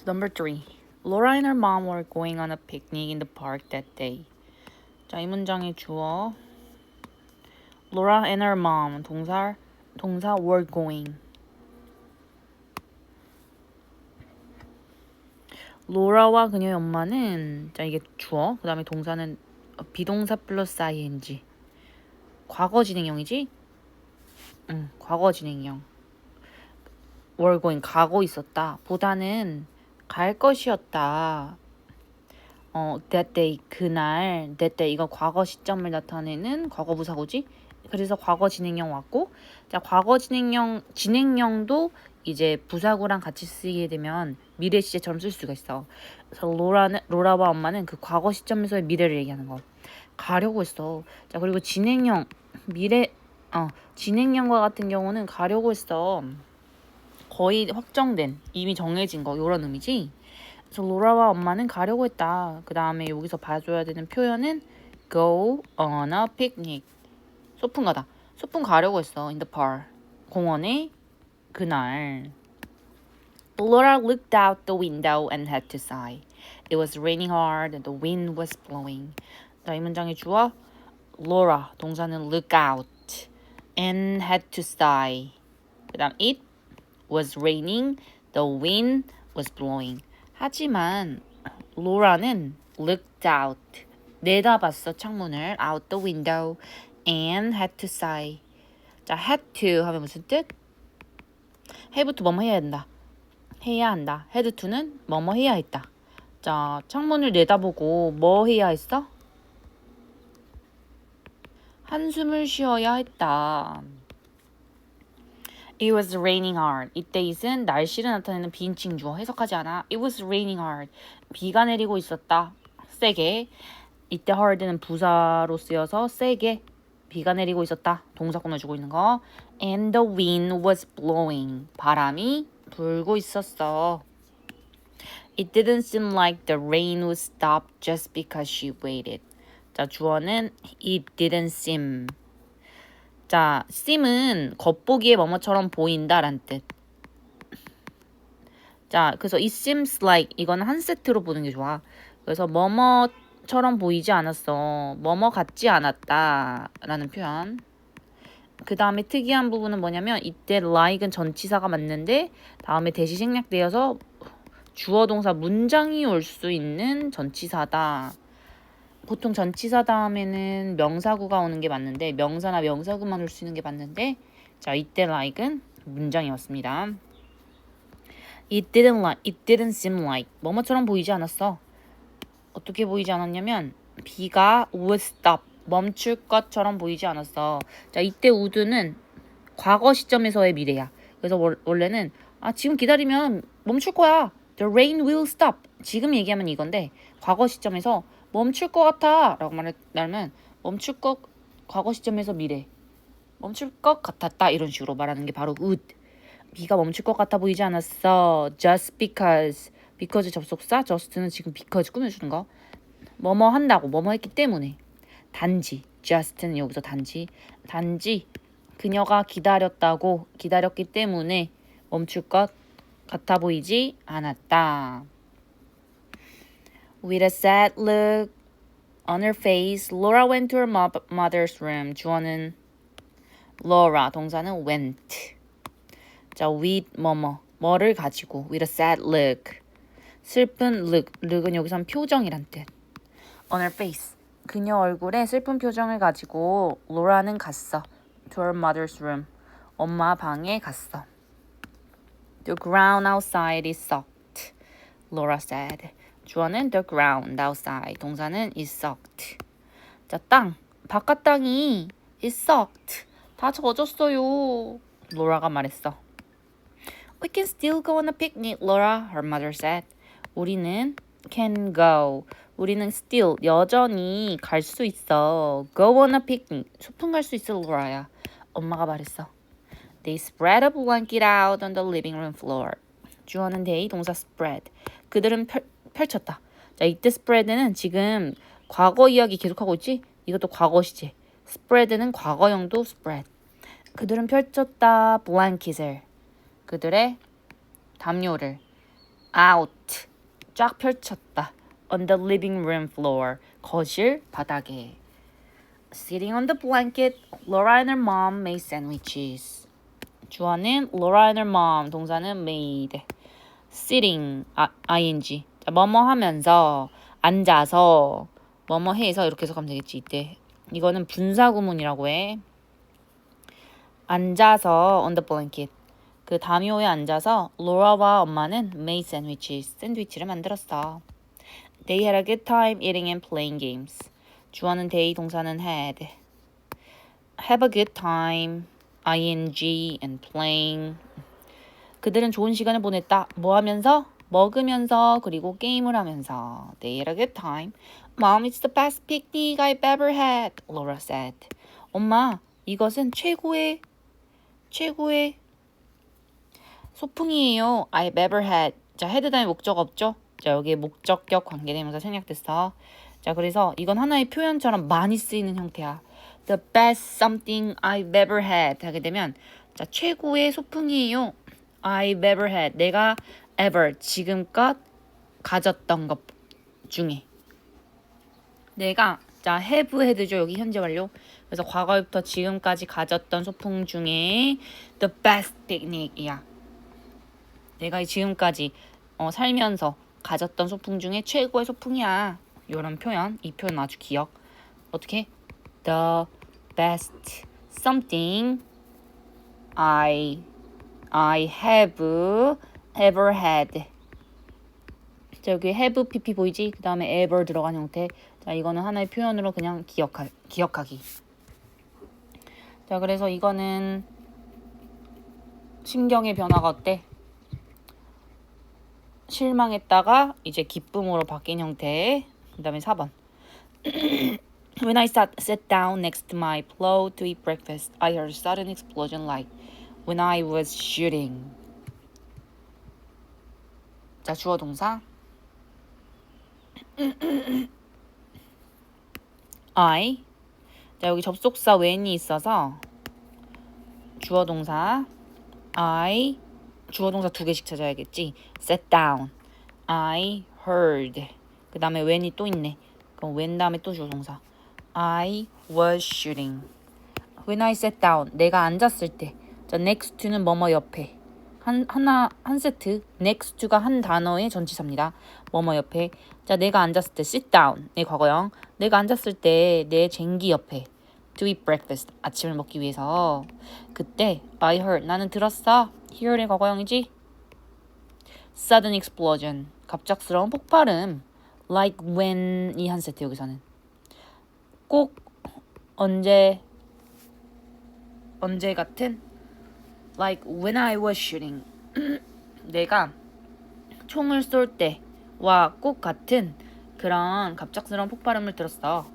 Number 3. Laura and her mom were going on a picnic in the park that day. 자, 이 문장의 주어 Laura and her mom 동사 were going. 로라와 그녀의 엄마는 자 이게 주어 그 다음에 동사는 비동사 플러스 ing 과거 진행형이지? 응, 과거 진행형. were going 가고 있었다 보다는 갈 것이었다. that day 그날 that day 이거 과거 시점을 나타내는 과거부사고지? 그래서 과거 진행형 왔고 자 과거 진행형도 이제 부사구랑 같이 쓰게 되면 미래 시제처럼 쓸 수가 있어. 그래서 로라와 엄마는 그 과거 시점에서의 미래를 얘기하는 거. 가려고 했어. 자 그리고 진행형과 같은 경우는 가려고 했어. 거의 확정된 이미 정해진 거 이런 의미지. 그래서 로라와 엄마는 가려고 했다. 그 다음에 여기서 봐줘야 되는 표현은 go on a picnic. 소풍 가다. 소풍 가려고 했어. in the park. 공원에 그날. Laura looked out the window and had to sigh. It was raining hard and the wind was blowing. 자, 이 문장의 주어 Laura 동사는 look out and had to sigh. 그 다음 it was raining, the wind was blowing. 하지만 로라는 looked out 내다봤어 창문을 out the window and had to sigh. 자 had to 하면 무슨 뜻? have부터 뭐뭐 해야 된다. 해야 한다. had to는 뭐뭐 해야 했다. 자 창문을 내다보고 뭐 해야 했어? 한숨을 쉬어야 했다. It was raining hard. 이때 it은 날씨를 나타내는 비인칭 주어 해석하지 않아. It was raining hard. 비가 내리고 있었다. 세게. 이때 hard는 부사로 쓰여서 세게 비가 내리고 있었다. 동사 꾸며주고 있는 거. And the wind was blowing. 바람이 불고 있었어. It didn't seem like the rain would stop just because she waited. 자, 주어는 it didn't seem. 자, seem은 겉보기에 뭐뭐처럼 보인다란 뜻. 자, 그래서 it seems like 이거는 한 세트로 보는 게 좋아. 그래서 뭐뭐처럼 보이지 않았어. 뭐뭐 같지 않았다 라는 표현. 그 다음에 특이한 부분은 뭐냐면 이때 like은 전치사가 맞는데 다음에 대시 생략되어서 주어 동사 문장이 올 수 있는 전치사다. 보통 전치사 다음에는 명사구가 오는 게 맞는데 명사나 명사구만 올 수 있는 게 맞는데 자 이때 like은 문장이 왔습니다. It didn't seem like 뭐뭐처럼 보이지 않았어. 어떻게 보이지 않았냐면 비가 would stop 멈출 것처럼 보이지 않았어. 자 이때 would는 과거 시점에서의 미래야. 그래서 원래는 지금 기다리면 멈출 거야. The rain will stop. 지금 얘기하면 이건데 과거 시점에서 멈출 것 같아 라고 말하면 과거 시점에서 미래 멈출 것 같았다 이런 식으로 말하는 게 바로 would. 비가 멈출 것 같아 보이지 않았어. just because 접속사 just는 지금 because 꾸며주는 거. 뭐뭐 한다고 뭐뭐 했기 때문에 단지 just는 여기서 단지 그녀가 기다렸기 때문에 멈출 것 같아 보이지 않았다. With a sad look on her face, Laura went to her mother's room. 주어는 Laura, 동사는 went. 자, with 뭐를 가지고 with a sad look. 슬픈 look은 여기선 표정이란 뜻. On her face, 그녀 얼굴에 슬픈 표정을 가지고 Laura는 갔어. To her mother's room, 엄마 방에 갔어. The ground outside is soaked, Laura said. 주어는 the ground outside, 동사는 is soaked. 자, 바깥 땅이 is soaked, 다 젖었어요. 로라가 말했어. We can still go on a picnic, Laura, her mother said. 우리는 우리는 still, 여전히 갈 수 있어. Go on a picnic, 소풍 갈 수 있어, 로라야. 엄마가 말했어. They spread a blanket out on the living room floor. 주어는 they, 동사 spread. 그들은 펼쳤다. 자, 이때 spread는 지금 과거 이야기 계속하고 있지? 이것도 과거 시제. spread는 과거형도 spread. 그들은 펼쳤다 blanket을. 그들의 담요를 out. 쫙 펼쳤다. On the living room floor. 거실 바닥에. Sitting on the blanket, Laura and her mom made sandwiches. 주어는 Laura and her mom, 동사는 made. Sitting, ing. 자, 뭐뭐 하면서, 앉아서, 뭐뭐 해서 이렇게 해석하면 되겠지, 이때. 이거는 분사구문이라고 해. 앉아서 on the blanket. 그 담요에 앉아서 로라와 엄마는 made sandwiches. 샌드위치를 만들었어. They had a good time eating and playing games. 주어는 they, 동사는 had. Have a good time, ing, and playing. 그들은 좋은 시간을 보냈다. 뭐 하면서? 먹으면서 그리고 게임을 하면서. They had a good time. Mom, it's the best picnic I've ever had, Laura said. 엄마, 이것은 최고의 소풍이에요. I've ever had. 자, had 다음에 목적 없죠? 자, 여기에 목적격 관계대명사 생략됐어. 자, 그래서 이건 하나의 표현처럼 많이 쓰이는 형태야. The best something I've ever had 하게 되면 자, 최고의 소풍이에요. I've ever had. 내가 ever 지금껏 가졌던 것 중에 내가 자 have had죠. 여기 현재 완료. 그래서 과거부터 지금까지 가졌던 소풍 중에 the best picnic이야. 내가 지금까지 살면서 가졌던 소풍 중에 최고의 소풍이야. 이런 표현, 이 표현 아주 기억. 어떻게? The best something I have ever had. 자, 여기 have pp 보이지? 그 다음에 ever 들어간 형태. 자, 이거는 하나의 표현으로 그냥 기억하기. 자, 그래서 이거는 심경의 변화가 어때? 실망했다가 이제 기쁨으로 바뀐 형태. 그 다음에 4번. When I sat down next to my pillow to eat breakfast, I heard a sudden explosion like when I was shooting. 자, 주어 동사. I. 자, 여기 접속사 when이 있어서 주어 동사. I. 주어 동사 2개씩 찾아야겠지. Sat down. I heard. 그 다음에 when이 또 있네. 그럼 when 다음에 또 주어 동사. I was shooting. When I sat down. 내가 앉았을 때. 자, next to는 뭐뭐 옆에. 한 세트. next to가 한 단어의 전치사입니다. 뭐뭐 옆에. 자, 내가 앉았을 때 sit down. 내 과거형. 내가 앉았을 때 내 쟁기 옆에. to eat breakfast. 아침을 먹기 위해서. 그때 I heard. 나는 들었어. hear의 과거형이지. sudden explosion. 갑작스러운 폭발음. like when이 한 세트 여기서는. 꼭 언제 같은 like when I was shooting. 내가 총을 쏠 때와 꼭 같은 그런 갑작스러운 폭발음을 들었어.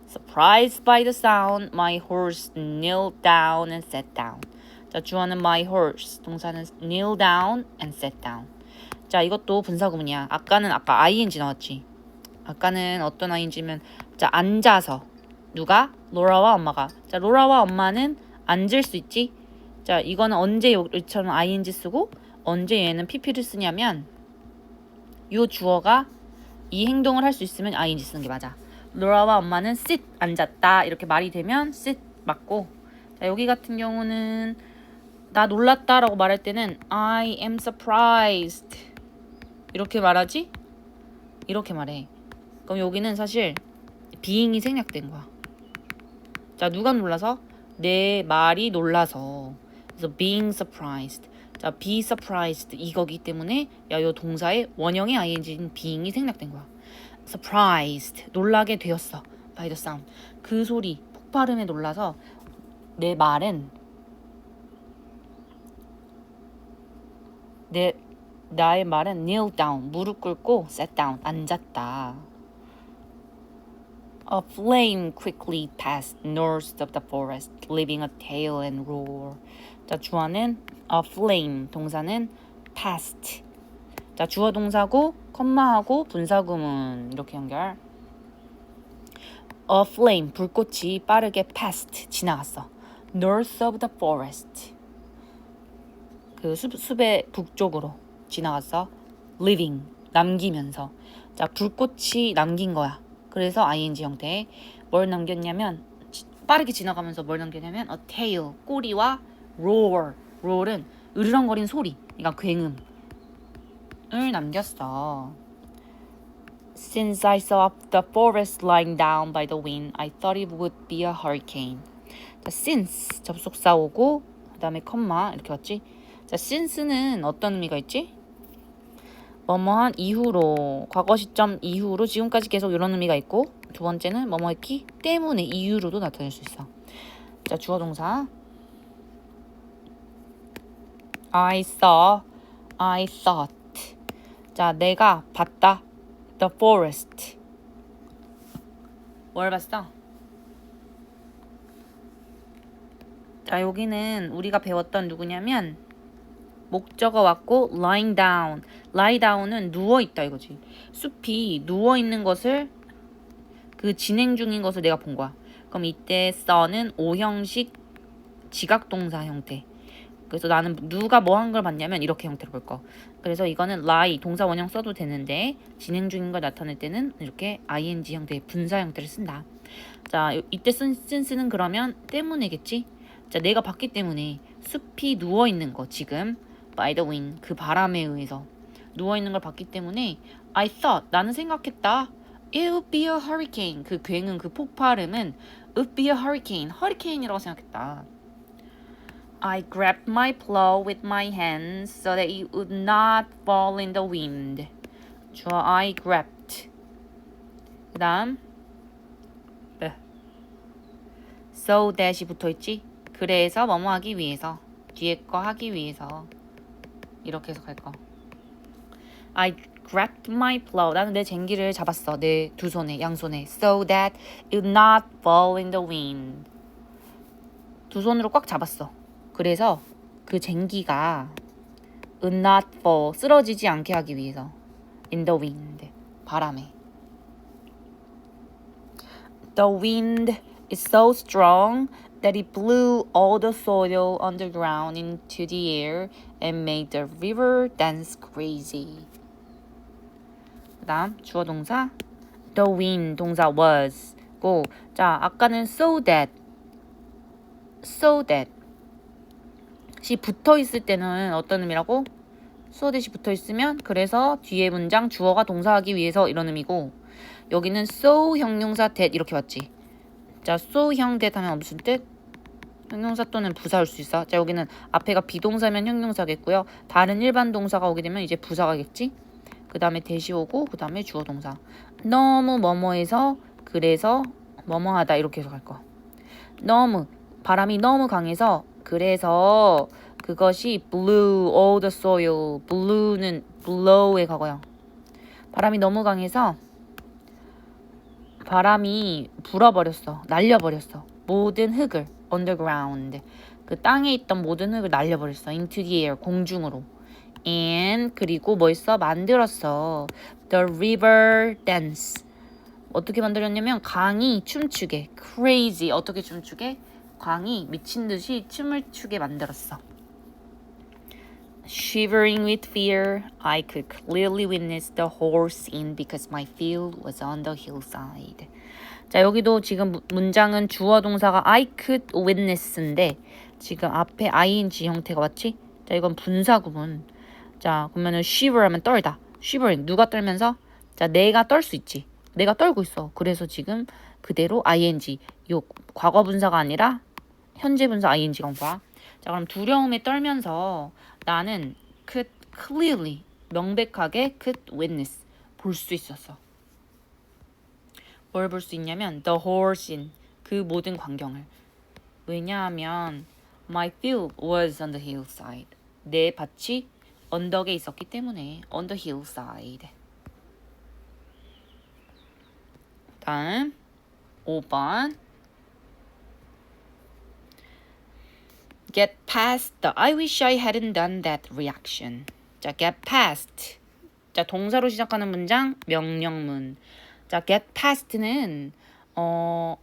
Surprised by the sound, my horse knelt down and sat down. 자, 주어는 my horse, 동사는 kneel down and sat down. 자, 이것도 분사구문이야. 아까 ing 나왔지. 아까는 어떤 ing면 자, 앉아서 누가? 로라와 엄마가. 자, 로라와 엄마는 앉을 수 있지. 자, 이거는 언제 여기처럼 ing 쓰고 언제 얘는 pp를 쓰냐면 요 주어가 이 행동을 할 수 있으면 ing 쓰는 게 맞아. 로라와 엄마는 sit 앉았다 이렇게 말이 되면 sit 맞고. 자, 여기 같은 경우는 나 놀랐다라고 말할 때는 I am surprised 이렇게 말하지? 이렇게 말해. 그럼 여기는 사실 being이 생략된 거야. 자, 누가 놀라서? 내 말이 놀라서. 그래서 being surprised. 자, be surprised 이거기 때문에 요 동사의 원형의 ing인 being이 생략된 거야. surprised 놀라게 되었어. by the sound 그 소리 폭발음에 놀라서 내 말은 나의 말은 kneel down 무릎 꿇고 sat down 앉았다. A flame quickly passed north of the forest, leaving a tail and roar. 자, 주어는 a flame, 동사는 passed. 자, 주어 동사고 컴마하고 분사구문 이렇게 연결. A flame, 불꽃이 빠르게 passed, 지나갔어. North of the forest. 그 숲의 북쪽으로 지나갔어. leaving 남기면서. 자, 불꽃이 남긴 거야. 그래서 ing 형태. 뭘 남겼냐면 빠르게 지나가면서 뭘 남겼냐면 a tail 꼬리와 roar. roar은 으르렁거리는 소리. 그러니까 굉음을 남겼어. Since I saw the forest lying down by the wind, I thought it would be a hurricane. 자, since 접속사 오고 그 다음에 컴마 이렇게 왔지. 자, since는 어떤 의미가 있지? 뭐뭐한 이후로, 과거 시점 이후로 지금까지 계속 이런 의미가 있고, 두 번째는 뭐뭐했기 때문에 이유로도 나타낼 수 있어. 자, 주어 동사. I saw, I thought. 자, 내가 봤다. The forest. 뭘 봤어? 자, 여기는 우리가 배웠던 누구냐면 목적어 왔고 lying down. lie down은 누워 있다 이거지. 숲이 누워 있는 것을 그 진행 중인 것을 내가 본 거야. 그럼 이때 saw는 오형식 지각동사 형태. 그래서 나는 누가 뭐 한 걸 봤냐면 이렇게 형태로 볼 거. 그래서 이거는 lie 동사 원형 써도 되는데 진행 중인 걸 나타낼 때는 이렇게 ing 형태의 분사 형태를 쓴다. 자, 이때 쓴 since는 그러면 때문에겠지. 자, 내가 봤기 때문에 숲이 누워 있는 거 지금 by the wind 그 바람에 의해서 누워 있는 걸 봤기 때문에 I thought 나는 생각했다. It would be a hurricane. 그 굉음 그 폭발음은 would be a hurricane. 허리케인이라고 생각했다. I grabbed my plow with my hands so that it would not fall in the wind. 주어 I grabbed. 그 다음 so that이 붙어있지. 그래서 뭐뭐 하기 위해서 뒤에 거 하기 위해서 이렇게 해석할 거. I grabbed my plow. 나는 내 쟁기를 잡았어. 내 두 손에 양손에 so that it would not fall in the wind. 두 손으로 꽉 잡았어. 그래서 그 쟁기가 would not fall 쓰러지지 않게 하기 위해서 in the wind 바람에. The wind is so strong that it blew all the soil underground into the air and made the river dance crazy. 그 다음 주어 동사 the wind 동사 was 고. 자, 아까는 so that 시 붙어있을 때는 어떤 의미라고? so that이 붙어있으면 그래서 뒤에 문장 주어가 동사하기 위해서 이런 의미고, 여기는 so 형용사 that 이렇게 왔지. 자, so 형 that 하면 무슨 뜻? 형용사 또는 부사 올 수 있어. 자, 여기는 앞에가 비동사면 형용사겠고요. 다른 일반 동사가 오게 되면 이제 부사가겠지. 그 다음에 대시 오고 그 다음에 주어 동사. 너무 뭐뭐해서 그래서 뭐뭐하다 이렇게 해석할 거. 너무 바람이 너무 강해서 그래서 그것이 blew all the soil. blue는 blow의 과거형. 바람이 너무 강해서 바람이 불어버렸어. 날려버렸어. 모든 흙을 underground 그 땅에 있던 모든 흙을 날려버렸어. into the air 공중으로. and 그리고 뭐 했어? 만들었어. the river dance 어떻게 만들었냐면 강이 춤추게. crazy 어떻게 춤추게? 강이 미친 듯이 춤을 추게 만들었어. Shivering with fear, I could clearly witness the whole scene because my field was on the hillside. 자, 여기도 지금 문장은 주어 동사가 I could witness인데 지금 앞에 ing 형태가 왔지? 자, 이건 분사 구문. 자, 그러면은 shiver 하면 떨다. shivering 누가 떨면서? 자, 내가 떨 수 있지. 내가 떨고 있어. 그래서 지금 그대로 ing 요 과거 분사가 아니라 현재 분사 ing가 온 거야. 자, 그럼 두려움에 떨면서 나는 could clearly 명백하게 could witness 볼 수 있었어. 뭘 볼 수 있냐면 the whole scene 그 모든 광경을. 왜냐하면 my field was on the hillside 내 밭이 언덕에 있었기 때문에 on the hillside. 다음 5번 Get past the I wish I hadn't done that reaction. 자, get past. 자, 동사로 시작하는 문장 명령문. 자, get past는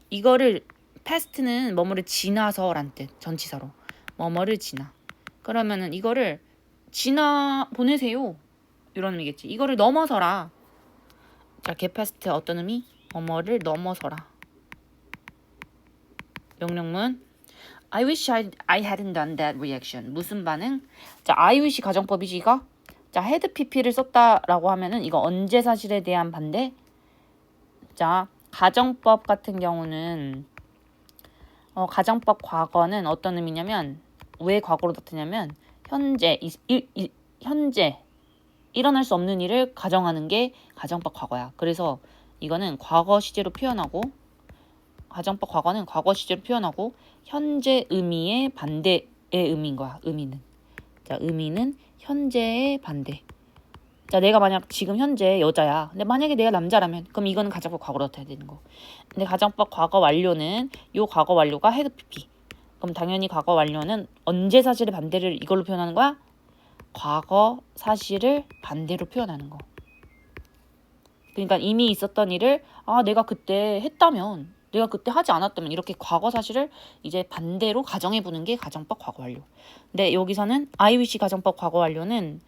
이거를 past는 뭐뭐를 지나서란 뜻. 전치사로. 뭐뭐를 지나. 그러면은 이거를 지나 보내세요. 이런 의미겠지. 이거를 넘어서라. 자, get past 어떤 의미? 뭐뭐를 넘어서라. 명령문. I wish I hadn't done that reaction. 무슨 반응? 자, I wish 가정법이지 이거? 자, had pp를 썼다라고 하면은 이거 언제 사실에 대한 반대? 자, 가정법 같은 경우는 가정법 과거는 어떤 의미냐면 왜 과거로 나타냐면 현재 현재 일어날 수 없는 일을 가정하는 게 가정법 과거야. 그래서 이거는 과거 시제로 표현하고 가정법 과거는 과거 시제로 표현하고 현재 의미의 반대의 의미인 거야. 의미는. 자, 의미는 현재의 반대. 자, 내가 만약 지금 현재 여자야. 근데 만약에 내가 남자라면 그럼 이거는 가정법 과거로 나타내야 되는 거. 근데 가정법 과거 완료는 요 과거 완료가 had pp. 그럼 당연히 과거 완료는 언제 사실의 반대를 이걸로 표현하는 거야? 과거 사실을 반대로 표현하는 거. 그러니까 이미 있었던 일을 내가 그때 했다면 내가 그때 하지 않았다면 이렇게 과거 사실을 이제 반대로 가정해보는 게 가정법 과거 완료. 근데 여기서는 I wish 가정법 과거 완료는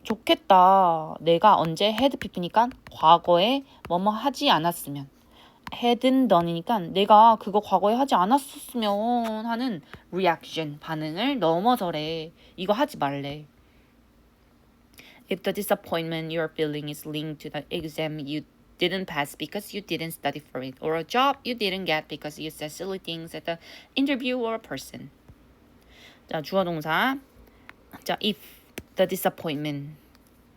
좋겠다. 내가 언제 had pp니까 과거에 뭐뭐 하지 않았으면 hadn't done이니까 내가 그거 과거에 하지 않았었으면 하는 reaction 반응을 넘어서래. 이거 하지 말래. If the disappointment you're feeling is linked to the exam you didn't pass because you didn't study for it, or a job you didn't get because you said silly things at the interview or a person. 자, 주어 동사. 자, if the disappointment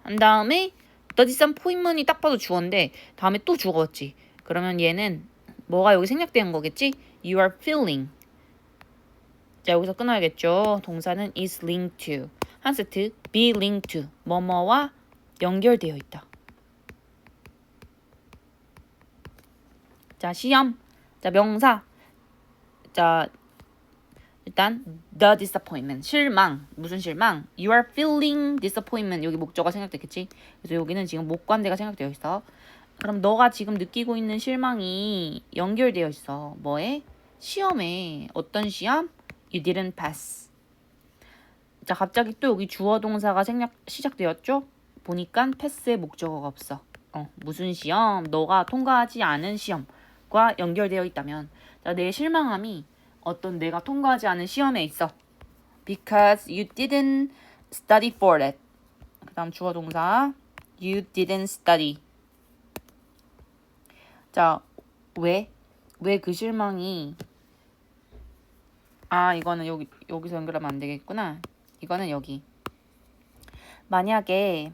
한 다음에 the disappointment이 딱 봐도 주어인데 다음에 또 주어였지. 그러면 얘는 뭐가 여기 생략된 거겠지? You are feeling. 자, 여기서 끊어야겠죠. 동사는 is linked to. 한 세트 be linked to. 뭐뭐와 연결되어 있다. 자, 시험. 자, 명사. 자, 일단 the disappointment. 실망. 무슨 실망? You are feeling disappointment. 여기 목적어가 생략됐겠지? 그래서 여기는 지금 목관대가 생략되어 있어. 그럼 너가 지금 느끼고 있는 실망이 연결되어 있어. 뭐에? 시험에. 어떤 시험? You didn't pass. 자, 갑자기 또 여기 주어 동사가 시작되었죠? 보니까 패스의 목적어가 없어. 무슨 시험? 너가 통과하지 않은 시험과 연결되어 있다면 자, 내 실망함이 어떤 내가 통과하지 않은 시험에 있어. Because you didn't study for it. 그 다음 주어 동사 You didn't study. 자, 왜 그 실망이 이거는 여기서 연결하면 안 되겠구나. 이거는 여기. 만약에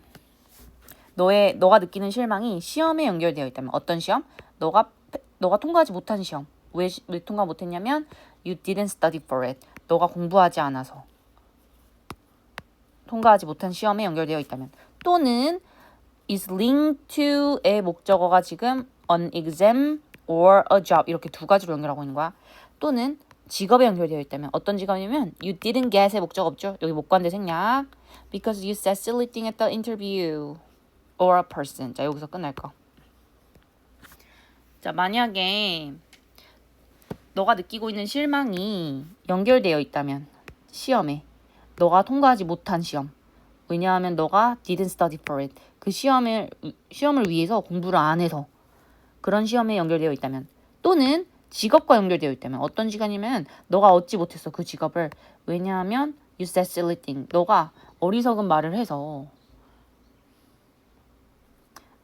너가 느끼는 실망이 시험에 연결되어 있다면 어떤 시험? 너가 통과하지 못한 시험. 왜 통과 못했냐면 You didn't study for it. 너가 공부하지 않아서 통과하지 못한 시험에 연결되어 있다면 또는 is linked to의 목적어가 지금 an exam or a job 이렇게 두 가지로 연결하고 있는 거야. 또는 직업에 연결되어 있다면 어떤 직업이냐면 you didn't get의 목적 없죠. 여기 목관대 생략. Because you said silly thing at the interview or a person. 자, 여기서 끝날 거. 자, 만약에 너가 느끼고 있는 실망이 연결되어 있다면 시험에 너가 통과하지 못한 시험. 왜냐하면 너가 didn't study for it. 그 시험을 위해서 공부를 안 해서 그런 시험에 연결되어 있다면 또는 직업과 연결되어 있다면 어떤 직업이냐면 너가 얻지 못했어 그 직업을. 왜냐하면 you said silly thing. 너가 어리석은 말을 해서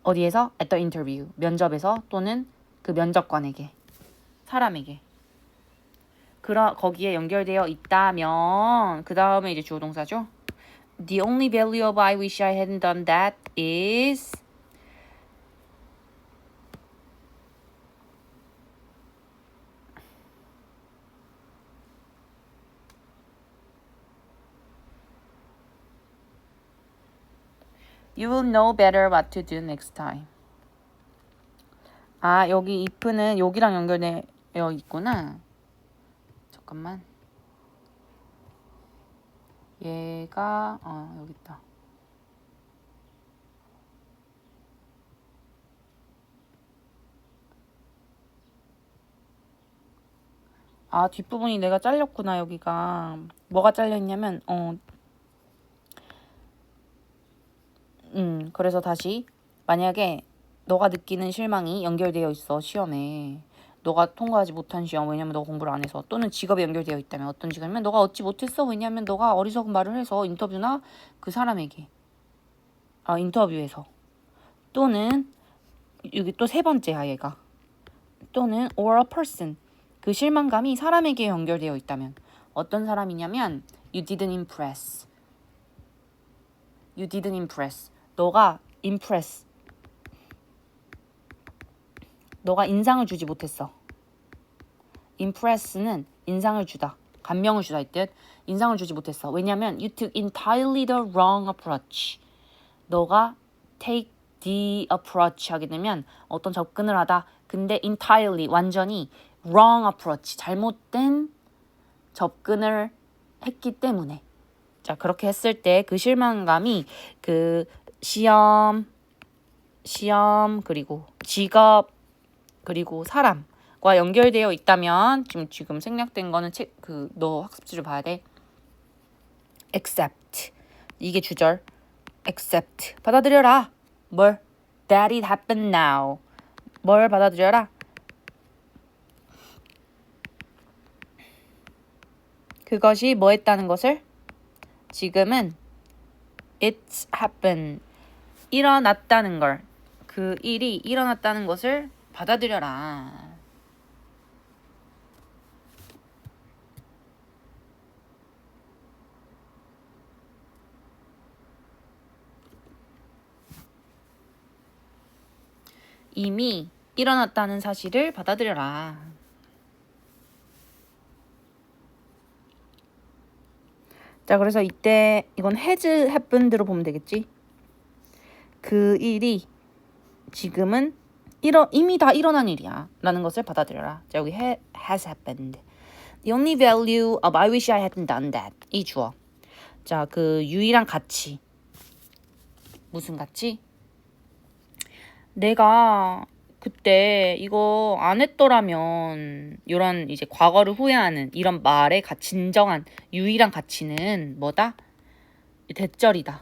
어디에서? at the interview. 면접에서 또는 그 면접관에게 사람에게. 거기에 연결되어 있다면 그 다음에 이제 주어 동사죠. The only value of I wish I hadn't done that is You will know better what to do next time. 여기 if는 여기랑 연결되어 있구나. 잠깐만. 얘가 여기 있다. 뒷부분이 내가 잘렸구나. 여기가 뭐가 잘렸냐면 그래서 다시 만약에 너가 느끼는 실망이 연결되어 있어 시험에 너가 통과하지 못한 시험 왜냐면 너가 공부를 안 해서 또는 직업에 연결되어 있다면 어떤 직업이면 너가 얻지 못했어 왜냐면 너가 어리석은 말을 해서 인터뷰나 그 사람에게 인터뷰에서 또는 여기 또 세 번째야 얘가 또는 or a person 그 실망감이 사람에게 연결되어 있다면 어떤 사람이냐면 you didn't impress 너가 impress 너가 인상을 주지 못했어. impress는 인상을 주다, 감명을 주다 이 뜻. 인상을 주지 못했어. 왜냐면 you took entirely the wrong approach. 너가 take the approach 하게 되면 어떤 접근을 하다. 근데 entirely 완전히 wrong approach 잘못된 접근을 했기 때문에 자 그렇게 했을 때 그 실망감이 그 시험 그리고 직업 그리고 사람과 연결되어 있다면 지금 생략된 거는 너 학습지를 봐야 돼. accept 이게 주절. accept 받아들여라. 뭘? that it happened now. 뭘 받아들여라? 그것이 뭐 했다는 것을? 지금은 it's happened 일어났다는 걸. 그 일이 일어났다는 것을 받아들여라. 이미 일어났다는 사실을 받아들여라. 자, 그래서 이때 이건 has happened로 보면 되겠지? 그 일이 지금은 이미 다 일어난 일이야 라는 것을 받아들여라. 자, 여기 has happened. The only value of I wish I hadn't done that. 이 주어. 자, 그 유일한 가치. 무슨 가치? 내가 그때 이거 안 했더라면 이런 이제 과거를 후회하는 이런 말의 진정한 유일한 가치는 뭐다? 대절이다.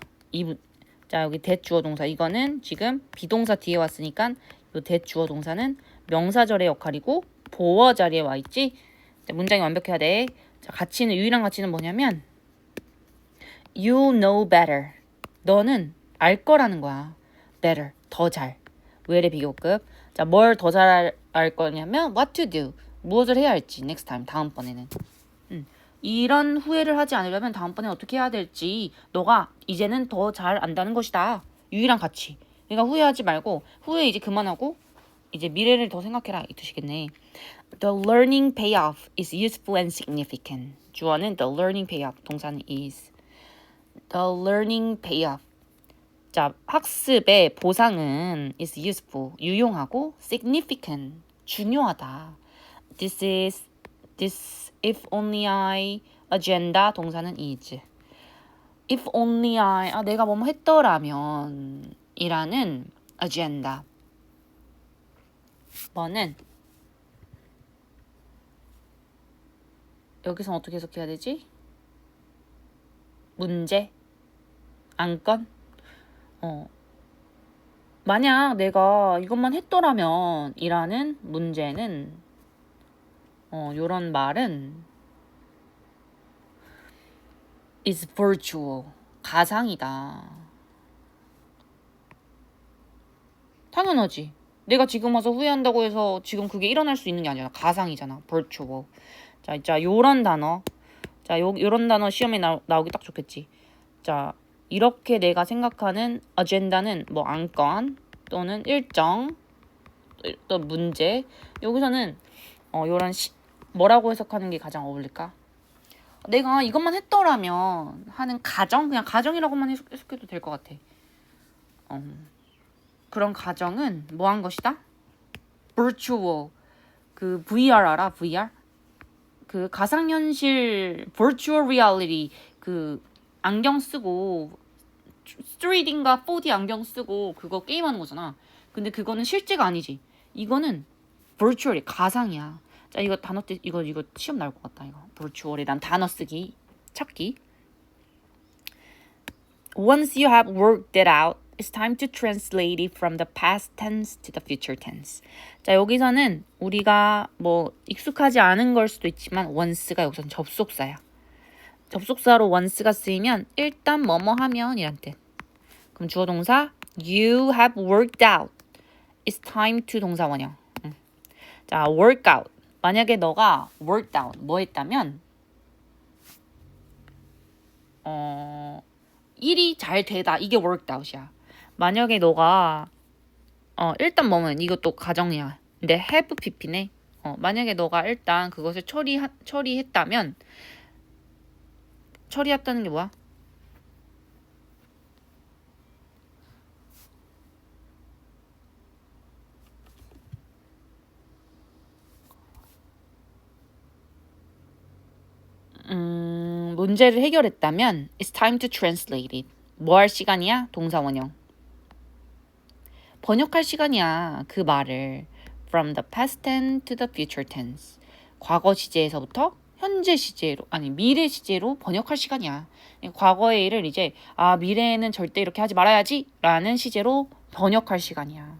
자, 여기 대주어 동사 이거는 지금 비동사 뒤에 왔으니까 이 대주어 동사는 명사절의 역할이고 보어 자리에 와 있지. 문장이 완벽해야 돼. 자, 유일한 가치는 뭐냐면 you know better. 너는 알 거라는 거야. better, 더 잘. 외래 비교급. 자, 뭘 더 잘 알 거냐면 what to do. 무엇을 해야 할지 next time, 다음번에는. 이런 후회를 하지 않으려면 다음번에 어떻게 해야 될지 너가 이제는 더 잘 안다는 것이다. 유일한 가치. 그러니까 후회하지 말고 후회 이제 그만하고 이제 미래를 더 생각해라 이 뜻이겠네. The learning payoff is useful and significant. 주어는 the learning payoff, 동사는 is. The learning payoff. 자, 학습의 보상은 is useful, 유용하고 significant, 중요하다. This if only I agenda 동사는 is. If only I 내가 뭐뭐 했더라면 이라는 agenda. 뭐는 여기서 어떻게 해석해야 되지? 문제, 안건. 만약 내가 이것만 했더라면 이라는 문제는 요런 말은 is virtual, 가상이다. 당연하지. 내가 지금 와서 후회한다고 해서 지금 그게 일어날 수 있는 게 아니라 가상이잖아. virtual. 자, 요런 단어. 자, 요런 단어 시험에 나오기 딱 좋겠지. 자, 이렇게 내가 생각하는 agenda는 뭐 안건 또는 일정 또 문제. 여기서는 요런 뭐라고 해석하는 게 가장 어울릴까? 내가 이것만 했더라면 하는 가정, 그냥 가정이라고만 해석해도 될 것 같아. 그런 가정은 뭐 한 것이다? virtual. 그 VR 알아? VR? 그 가상현실 virtual reality 그 안경 쓰고 3D인가 4D 안경 쓰고 그거 게임하는 거잖아. 근데 그거는 실제가 아니지. 이거는 virtual이 가상이야. 자, 이거 단어 이거 시험 나올 것 같다. 이거 virtual이란 단어 쓰기 찾기. Once you have worked it out, It's time to translate it from the past tense to the future tense. 자, 여기서는 우리가 뭐 익숙하지 않은 걸 수도 있지만 once가 여기서는 접속사야. 접속사로 once가 쓰이면 일단 뭐뭐 하면 이란 뜻. 그럼 주어 동사 You have worked out. It's time to 동사 원형. 자, work out. 만약에 너가 worked out 뭐 했다면 일이 잘 되다. 이게 worked out이야. 만약에 너가 일단 뭐면 이것도 가정이야. 근데 have pp네. 만약에 너가 일단 그것을 처리했다면 처리했다는 게 뭐야? 문제를 해결했다면 It's time to translate it. 뭐 할 시간이야? 동사 원형. 번역할 시간이야. 그 말을 from the past tense to the future tense. 과거 시제에서부터 현재 시제로 아니 미래 시제로 번역할 시간이야. 과거의 일을 이제 미래에는 절대 이렇게 하지 말아야지 라는 시제로 번역할 시간이야.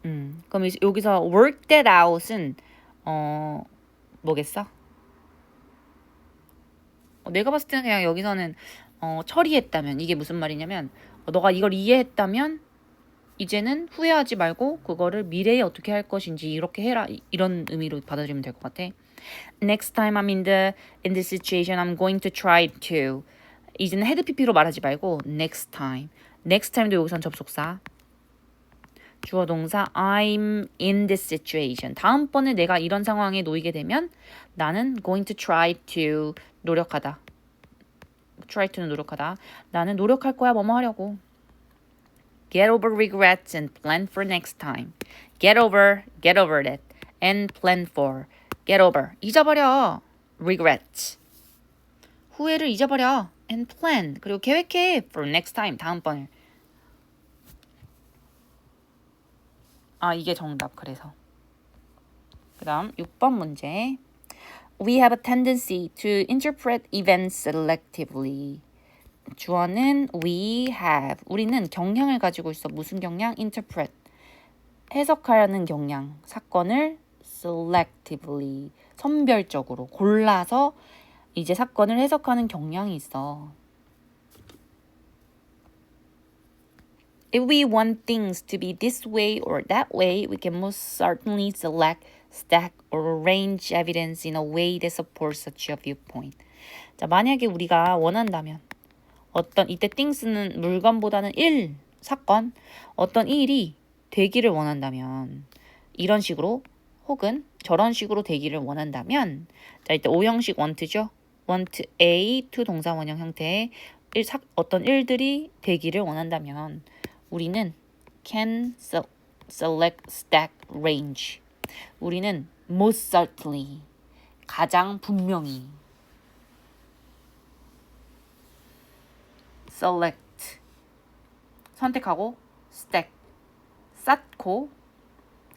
그럼 여기서 work that out은 뭐겠어? 내가 봤을 때는 그냥 여기서는 처리했다면 이게 무슨 말이냐면 너가 이걸 이해했다면 이제는 후회하지 말고 그거를 미래에 어떻게 할 것인지 이렇게 해라 이런 의미로 받아들이면 될 것 같아. Next time I'm in this situation, I'm going to try to. 이제는 had pp로 말하지 말고 next time. next time도 여기선 접속사. 주어 동사 I'm in this situation. 다음번에 내가 이런 상황에 놓이게 되면 나는 going to try to 노력하다. try to는 노력하다. 나는 노력할 거야 뭐뭐 하려고. Get over regrets and plan for next time. Get over that and plan for. Get over 잊어버려. regrets 후회를 잊어버려. and plan 그리고 계획해 for next time 다음번을. 이게 정답. 그래서 그 다음 6번 문제. We have a tendency to interpret events selectively. 주어는 we have. 우리는 경향을 가지고 있어. 무슨 경향? interpret. 해석하는 경향. 사건을 selectively. 선별적으로 골라서 이제 사건을 해석하는 경향이 있어. If we want things to be this way or that way, we can most certainly select, stack, or arrange evidence in a way that supports such a viewpoint. 자, 만약에 우리가 원한다면 이때 things는 물건보다는 사건, 어떤 일이 되기를 원한다면 이런 식으로 혹은 저런 식으로 되기를 원한다면 자, 이때 O형식 want죠. want A to 동사 원형 형태의 어떤 일들이 되기를 원한다면 우리는 can select, stack, range. 우리는 most certainly, 가장 분명히 select, 선택하고 stack, 쌓고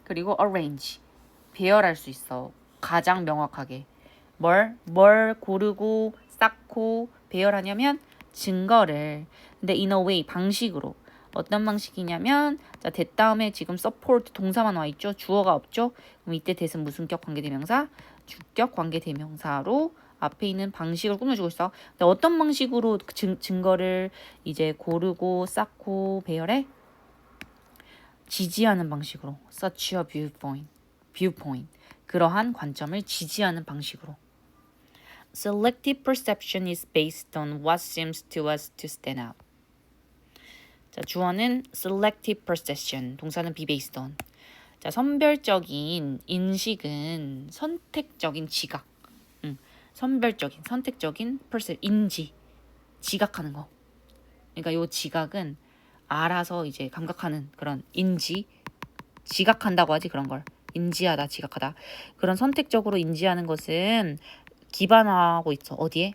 그리고 arrange, 배열할 수 있어. 가장 명확하게. 뭘 고르고 쌓고 배열하냐면 증거를. 근데 in a way, 방식으로. 어떤 방식이냐면 자, that 다음에 지금 support 동사만 와 있죠. 주어가 없죠. 그럼 이때 that은 무슨격 관계대명사? 주격 관계대명사로 앞에 있는 방식을 꾸며주고 있어. 근데 어떤 방식으로 증거를 이제 고르고 쌓고 배열해? 지지하는 방식으로. such a viewpoint. 그러한 관점을 지지하는 방식으로. Selective perception is based on what seems to us to stand out. 자, 주어는 selective perception, 동사는 be based on. 자, 선별적인 인식은 선택적인 지각. 선택적인 인지, 지각하는 거. 그러니까 요 지각은 알아서 이제 감각하는 그런 지각한다고 하지 그런 걸. 인지하다, 지각하다. 그런 선택적으로 인지하는 것은 기반화하고 있어. 어디에?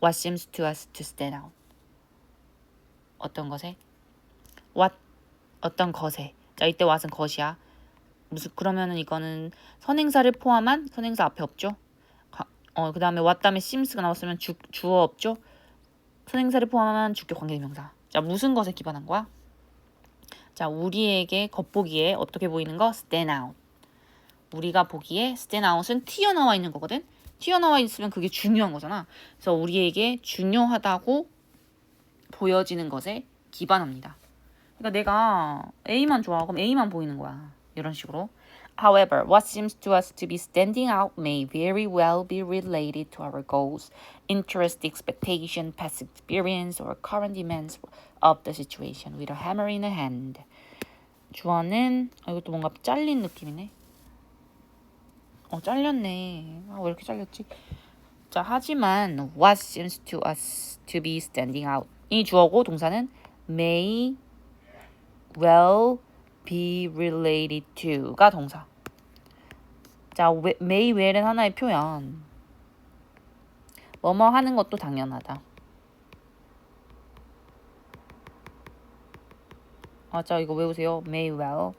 What seems to us to stand out. 어떤 것에? 어떤 것에. 자, 이때 what은 것이야. 그러면은 이거는 선행사를 포함한 선행사 앞에 없죠. 그 다음에 what 다음에 seems가 나왔으면 주어 없죠. 선행사를 포함한 주격 관계대명사. 자, 무슨 것에 기반한 거야? 자, 우리에게 겉보기에 어떻게 보이는 거? stand out. 우리가 보기에 stand out은 튀어나와 있는 거거든. 튀어나와 있으면 그게 중요한 거잖아. 그래서 우리에게 중요하다고 보여지는 것에 기반합니다. 그러니까 내가 A만 좋아. 그럼 A만 보이는 거야. 이런 식으로. However, what seems to us to be standing out may very well be related to our goals, interest, expectation, past experience, or current demands of the situation with a hammer in a hand. 주어는 이것도 뭔가 잘린 느낌이네. 잘렸네. 왜 이렇게 잘렸지? 자, 하지만 what seems to us to be standing out. 이 주어고 동사는 may well be related to가 동사. 자, may well은 하나의 표현. 뭐뭐 하는 것도 당연하다. 자, 이거 외우세요. may well.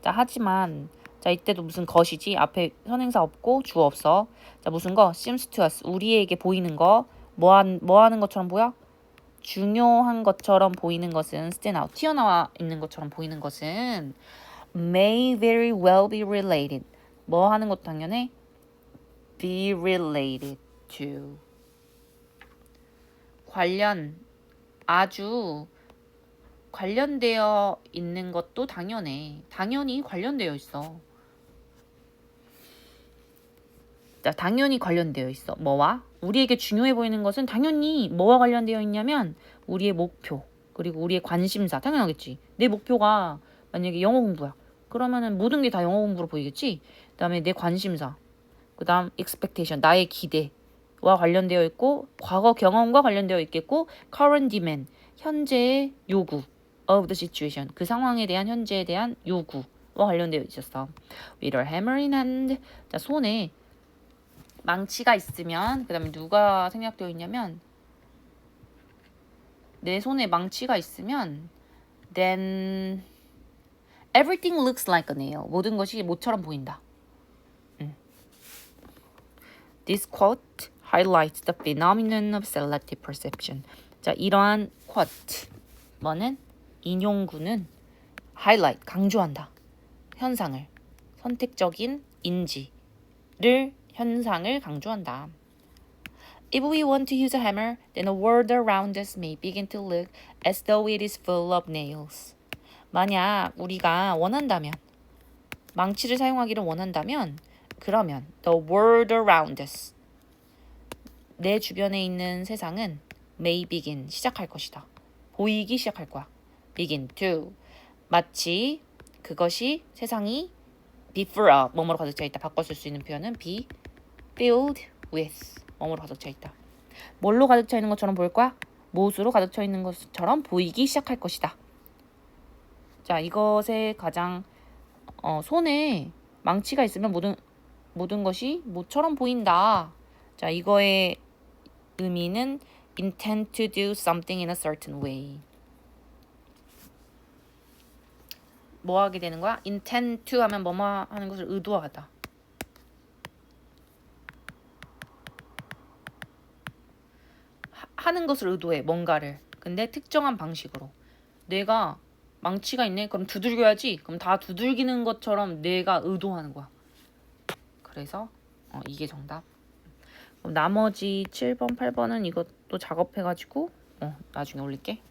자, 하지만 자, 이때도 무슨 것이지? 앞에 선행사 없고 주어 없어. 자, 무슨 거? seems to us. 우리에게 보이는 거. 뭐 하는 것처럼 보여? 중요한 것처럼 보이는 것은 stand out. 튀어나와 있는 것처럼 보이는 것은 may very well be related. 뭐 하는 것도 당연해? be related to. 아주 관련되어 있는 것도 당연해. 당연히 관련되어 있어. 자, 당연히 관련되어 있어. 뭐와? 우리에게 중요해 보이는 것은 당연히 뭐와 관련되어 있냐면 우리의 목표, 그리고 우리의 관심사. 당연하겠지. 내 목표가 만약에 영어 공부야. 그러면은 모든 게 다 영어 공부로 보이겠지. 그다음에 내 관심사. 그다음 expectation, 나의 기대와 관련되어 있고 과거 경험과 관련되어 있겠고 current demand, 현재의 요구 of the situation, 그 상황에 대한 현재에 대한 요구와 관련되어 있었어. With a hammer in hand. 자, 손에 망치가 있으면 그 다음에 누가 생략되어 있냐면 내 손에 망치가 있으면 then everything looks like a nail. 모든 것이 모처럼 보인다. This quote highlights the phenomenon of selective perception. 자, 이러한 quote 뭐는 인용구는 highlight 강조한다. 현상을 선택적인 인지를 현상을 강조한다. If we want to use a hammer, then the world around us may begin to look as though it is full of nails. 만약 우리가 원한다면, 망치를 사용하기를 원한다면, 그러면 the world around us, 내 주변에 있는 세상은 may begin, 시작할 것이다. 보이기 시작할 거야. begin to, 마치 그것이 세상이 be full of, 뭐뭐로 가득 차 있다. 바꿔 쓸 수 있는 표현은 be filled with, 뭐뭐로 가득 차 있다. 뭘로 가득 차 있는 것처럼 보일 거야? 못으로 가득 차 있는 것처럼 보이기 시작할 것이다. 자, 이것의 가장 손에 망치가 있으면 모든 것이 못처럼 보인다. 자, 이거의 의미는 intend to do something in a certain way. 뭐 하게 되는 거야? intend to 하면 뭐뭐 하는 것을 의도하다. 하는 것을 의도해, 뭔가를. 근데 특정한 방식으로. 내가 망치가 있네? 그럼 두들겨야지. 그럼 다 두들기는 것처럼 내가 의도하는 거야. 그래서 이게 정답. 그럼 나머지 7번, 8번은 이것도 작업해가지고 나중에 올릴게.